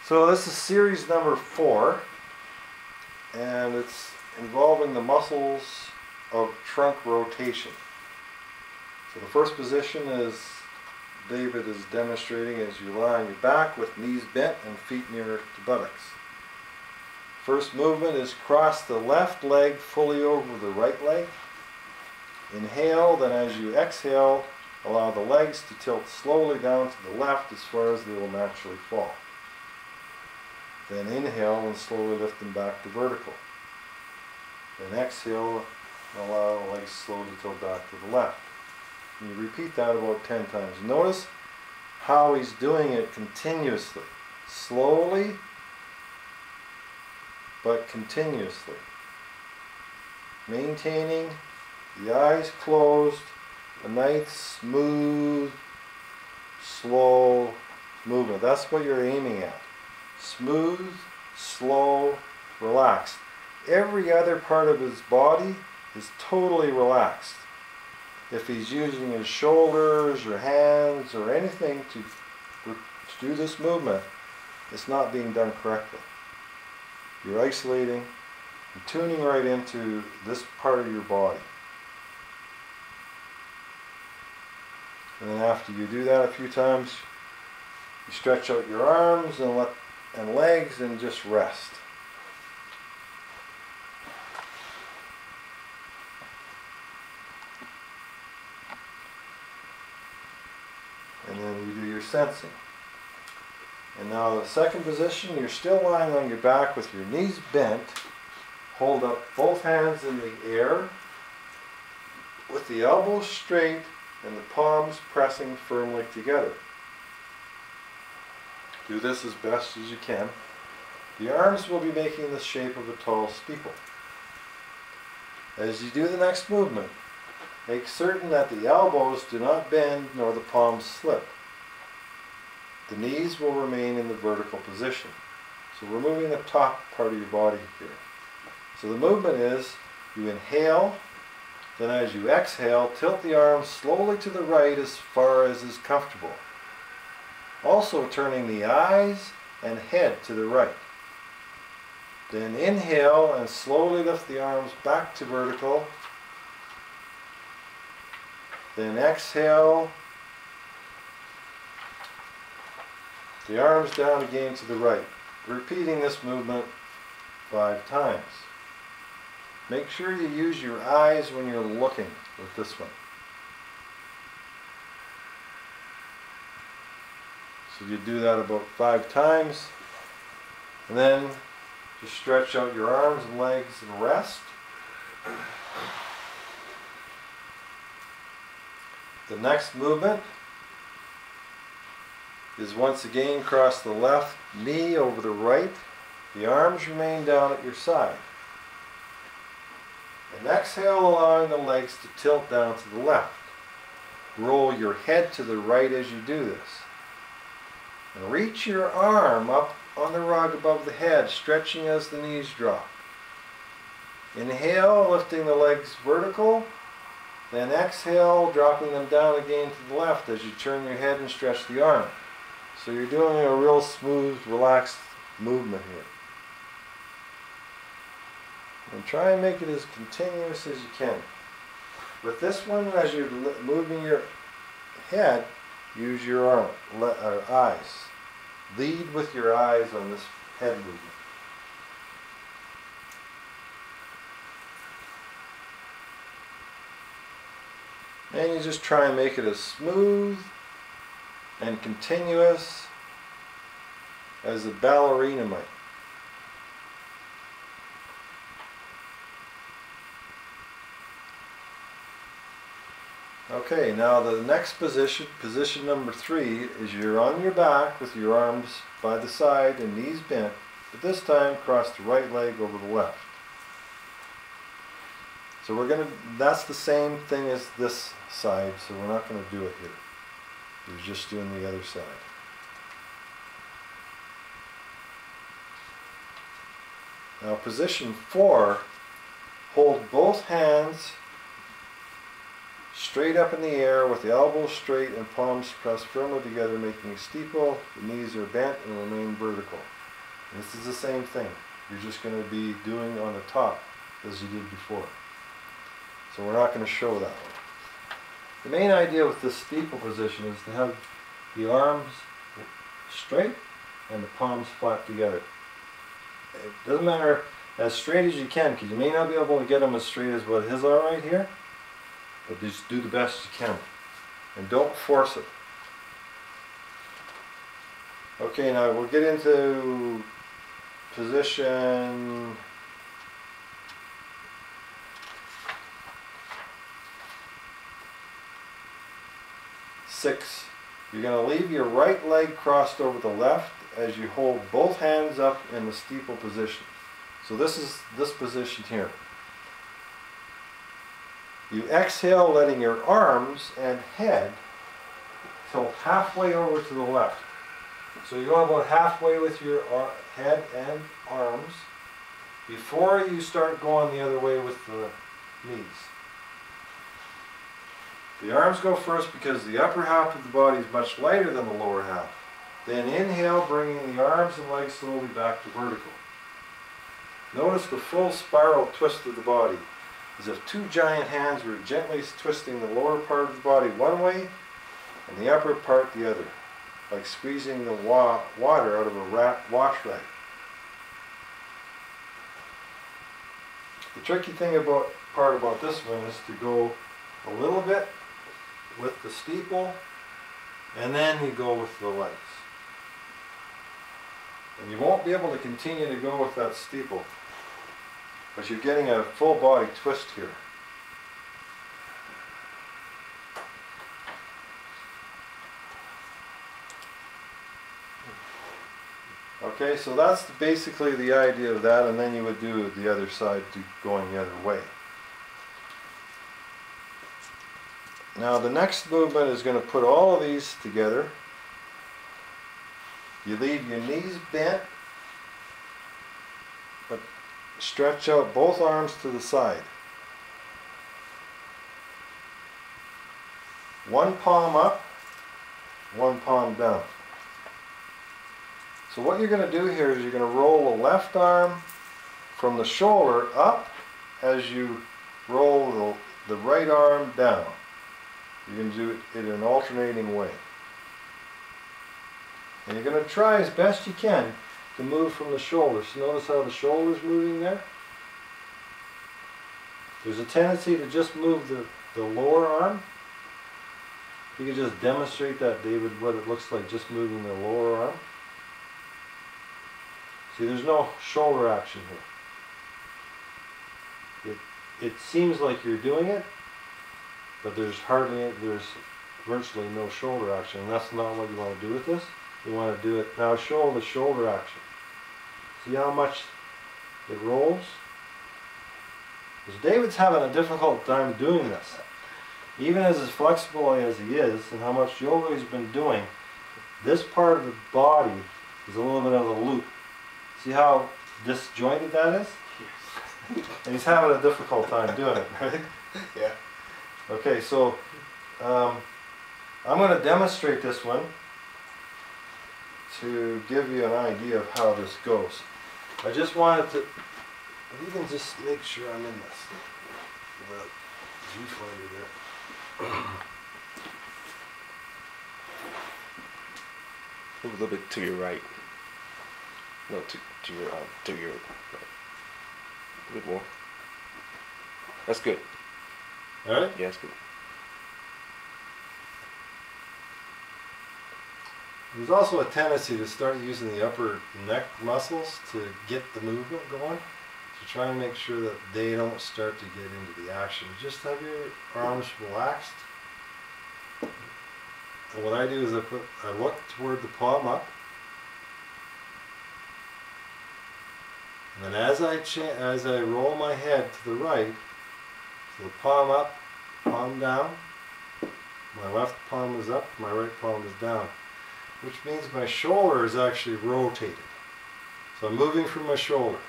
So this is series number 4, and it's involving the muscles of trunk rotation. So the first position is David is demonstrating as you lie on your back with knees bent and feet near the buttocks. First movement is cross the left leg fully over the right leg. Inhale, then as you exhale, allow the legs to tilt slowly down to the left as far as they will naturally fall. Then inhale and slowly lift them back to vertical. Then exhale and allow the legs slowly to tilt back to the left. And you repeat that about 10 times. Notice how he's doing it continuously. Slowly, but continuously. Maintaining the eyes closed, a nice, smooth, slow movement. That's what you're aiming at. Smooth, slow, relaxed. Every other part of his body is totally relaxed. If he's using his shoulders or hands or anything to do this movement, it's not being done correctly. You're isolating and tuning right into this part of your body. And then after you do that a few times, you stretch out your arms and legs and just rest. And then you do your sensing. And now the second position, you're still lying on your back with your knees bent. Hold up both hands in the air with the elbows straight and the palms pressing firmly together. Do this as best as you can. The arms will be making the shape of a tall steeple. As you do the next movement, make certain that the elbows do not bend nor the palms slip. The knees will remain in the vertical position. So we're moving the top part of your body here. So the movement is, you inhale, then as you exhale, tilt the arms slowly to the right as far as is comfortable. Also turning the eyes and head to the right. Then inhale and slowly lift the arms back to vertical. Then exhale, the arms down again to the right. Repeating this movement 5 times. Make sure you use your eyes when you're looking with this one. So you do that about 5 times, and then just stretch out your arms and legs and rest. The next movement is once again cross the left knee over the right. The arms remain down at your side. And exhale, allowing the legs to tilt down to the left. Roll your head to the right as you do this. And reach your arm up on the rug above the head, stretching as the knees drop. Inhale, lifting the legs vertical. Then exhale, dropping them down again to the left as you turn your head and stretch the arm. So you're doing a real smooth, relaxed movement here. And try and make it as continuous as you can. With this one, as you're moving your head, use your eyes. Lead with your eyes on this head movement. And you just try and make it as smooth and continuous as a ballerina might. Okay, now the next position, position number 3, is you're on your back with your arms by the side and knees bent, but this time cross the right leg over the left. So that's the same thing as this side, so we're not going to do it here. We're just doing the other side. Now position 4, hold both hands straight up in the air with the elbows straight and palms pressed firmly together, making a steeple. The knees are bent and remain vertical. And this is the same thing. You're just going to be doing on the top as you did before. So we're not going to show that one. The main idea with this steeple position is to have the arms straight and the palms flat together. It doesn't matter as straight as you can, because you may not be able to get them as straight as what his are right here, but just do the best you can. And don't force it. Okay, now we'll get into position 6. You're going to leave your right leg crossed over the left as you hold both hands up in the steeple position. So this is this position here. You exhale, letting your arms and head tilt halfway over to the left. So you're going about halfway with your head and arms before you start going the other way with the knees. The arms go first because the upper half of the body is much lighter than the lower half. Then inhale, bringing the arms and legs slowly back to vertical. Notice the full spiral twist of the body, as if two giant hands were gently twisting the lower part of the body one way and the upper part the other, like squeezing the water out of a wash rag. The tricky part about this one is to go a little bit with the steeple, and then you go with the legs. And you won't be able to continue to go with that steeple, but you're getting a full body twist here. Okay, so that's basically the idea of that, and then you would do the other side going the other way. Now the next movement is going to put all of these together. You leave your knees bent, but stretch out both arms to the side. One palm up, one palm down. So what you're going to do here is you're going to roll the left arm from the shoulder up as you roll the right arm down. You're going to do it in an alternating way. And you're going to try as best you can to move from the shoulders. Notice how the shoulder's moving there? There's a tendency to just move the lower arm. You can just demonstrate that, David, what it looks like just moving the lower arm. See, there's no shoulder action here. It seems like you're doing it, but there's virtually no shoulder action, and that's not what you want to do with this. You want to do it, now show the shoulder action. See how much it rolls? Because David's having a difficult time doing this. Even as flexible as he is, and how much yoga he's been doing, this part of the body is a little bit of a loop. See how disjointed that is? Yes. And he's having a difficult time doing it, right? Yeah. Okay, so I'm going to demonstrate this one to give you an idea of how this goes. I just wanted to, if you can just make sure I'm in this. Well, viewfinder there. A little bit to your right. No, to your right. A bit more. That's good. All right? Yeah, that's good. There's also a tendency to start using the upper neck muscles to get the movement going, to try and make sure that they don't start to get into the action. Just have your arms relaxed. And what I do is I look toward the palm up, and then as I roll my head to the right, so the palm up, palm down, my left palm is up, my right palm is down, which means my shoulder is actually rotated. So I'm moving from my shoulder.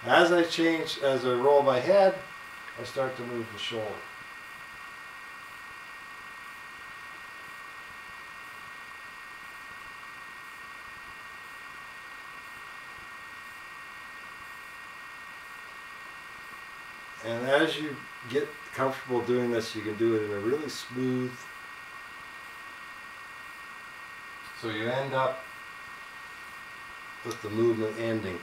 As I roll my head, I start to move the shoulder. And as you get comfortable doing this, you can do it in a really smooth, so you end up with the movement ending.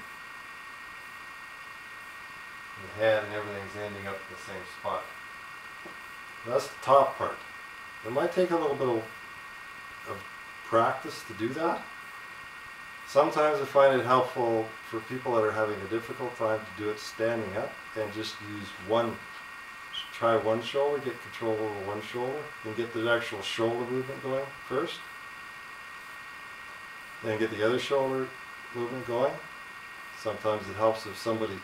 The head and everything's ending up in the same spot. That's the top part. It might take a little bit of practice to do that. Sometimes I find it helpful for people that are having a difficult time to do it standing up and just use try one shoulder, get control over one shoulder, and get the actual shoulder movement going first. Then get the other shoulder movement going. Sometimes it helps if somebody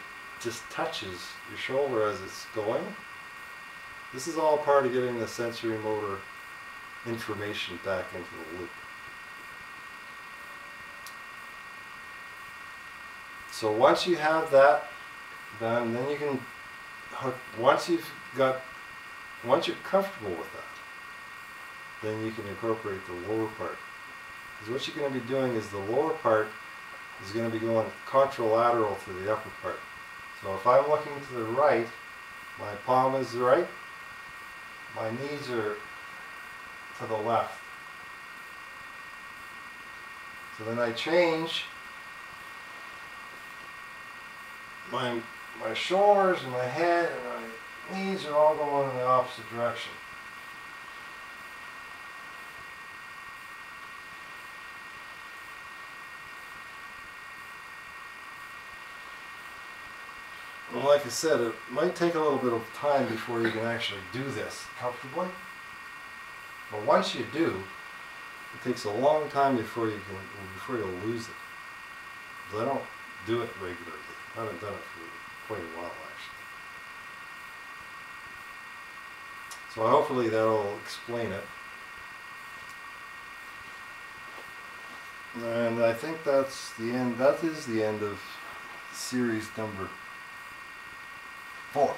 just touches your shoulder as it's going. This is all part of getting the sensory motor information back into the loop. So once you have that done, then you can hook, once you're comfortable with that, then you can incorporate the lower part. Because what you're going to be doing is the lower part is going to be going contralateral to the upper part. So if I'm looking to the right, my palm is the right, my knees are to the left. So then I change, my shoulders and my head and my knees are all going in the opposite direction. And like I said, it might take a little bit of time before you can actually do this comfortably. But once you do, it takes a long time before you'll lose it. Because I don't do it regularly. I haven't done it for quite a while actually. So hopefully that'll explain it. And I think that's the end. That is the end of series number 4.